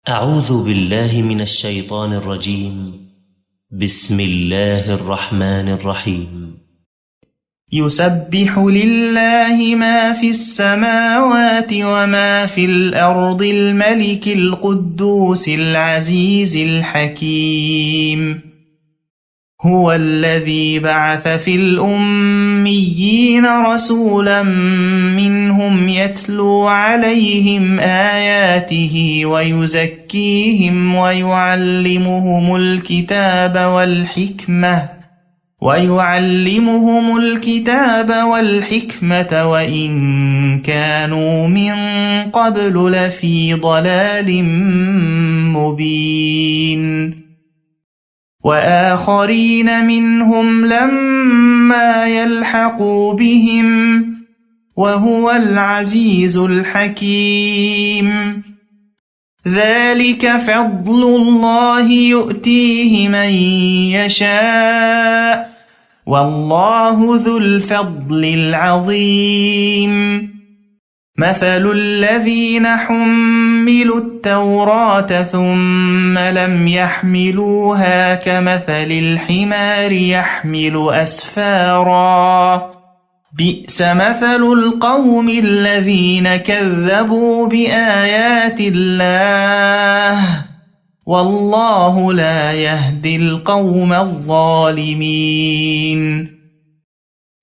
أعوذ بالله من الشيطان الرجيم. بسم الله الرحمن الرحيم. يسبح لله ما في السماوات وما في الأرض الملك القدوس العزيز الحكيم. هو الذي بعث في الأميين رسولا منهم يتلو عليهم آياته ويزكيهم ويعلمهم الكتاب والحكمة وإن كانوا من قبل لفي ضلال مبين. وآخرين منهم لما يلحقوا بهم وهو العزيز الحكيم. ذلك فضل الله يؤتيه من يشاء والله ذو الفضل العظيم. مثل الذين حملوا التوراة ثم لم يحملوها كمثل الحمار يحمل أسفارا بئس مثل القوم الذين كذبوا بآيات الله والله لا يهدي القوم الظالمين.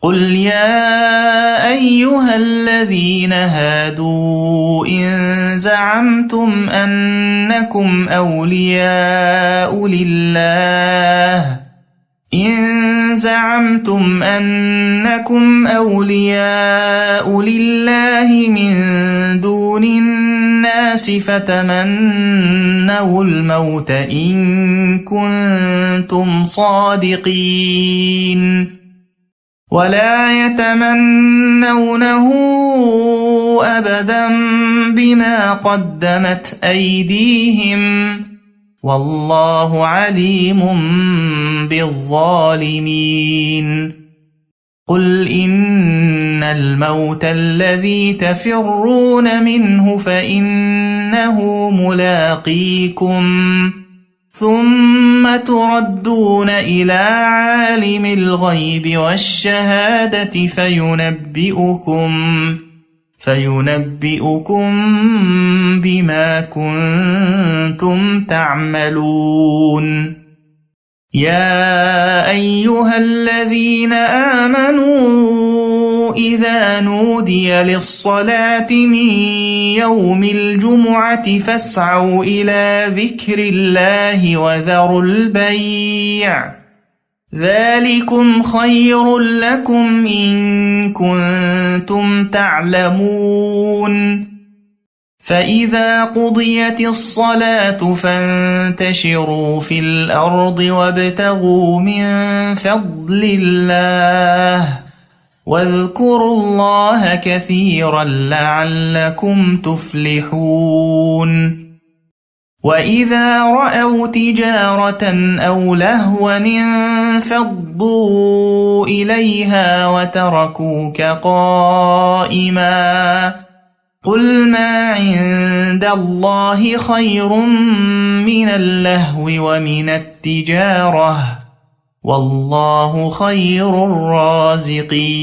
قل يا أيها الذين هادوا إن زعمتم أنكم أولياء لله من دون الناس فتمنوا الموت إن كنتم صادقين ولا يتمنونه أبدا بما قدمت أيديهم والله عليم بالظالمين. قل إن الموت الذي تفرون منه فإنه ملاقيكم ثم تردون إلى عالم الغيب والشهادة فينبئكم بما كنتم تعملون. يا أيها الذين آمنوا إذا نودي للصلاة من يوم الجمعة فاسعوا إلى ذكر الله وذروا البيع ذلكم خير لكم إن كنتم تعلمون. فإذا قضيت الصلاة فانتشروا في الأرض وابتغوا من فضل الله واذكروا الله كثيرا لعلكم تفلحون. وإذا رأوا تجارة أو لهوا انفضوا إليها وتركوك قائما قل ما عند الله خير من اللهو ومن التجارة والله خير الرازقين.